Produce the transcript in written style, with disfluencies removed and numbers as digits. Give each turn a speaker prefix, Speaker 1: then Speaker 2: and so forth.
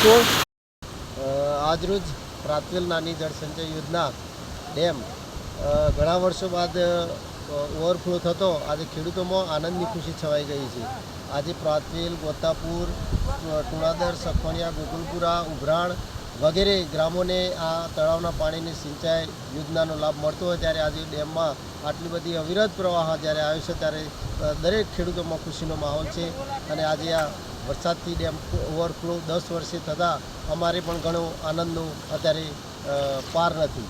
Speaker 1: છો?
Speaker 2: આજરોજ પ્રાથમિક નાની જળ સંચય યોજના ડેમ ઘણા વર્ષો બાદ ઓવરફ્લો થતો આજે ખેડૂતોમાં આનંદની ખુશી છવાઈ ગઈ છે. આજે પ્રાથમિલ, ગોતાપુર, ટુણાદર, સખવણિયા, ગોકુલપુરા, ઉભરાણ વગેરે ગ્રામોને આ તળાવના પાણીની સિંચાઈ યોજનાનો લાભ મળતો હોય ત્યારે આજે ડેમમાં આટલી બધી અવિરત પ્રવાહ જ્યારે આવ્યો છે ત્યારે દરેક ખેડૂતોમાં ખુશીનો માહોલ છે. અને આજે આ વરસાદથી ડેમ ઓવરફ્લો 10 વર્ષે થતાં અમારે પણ ઘણો આનંદનો અત્યારે પાર નથી.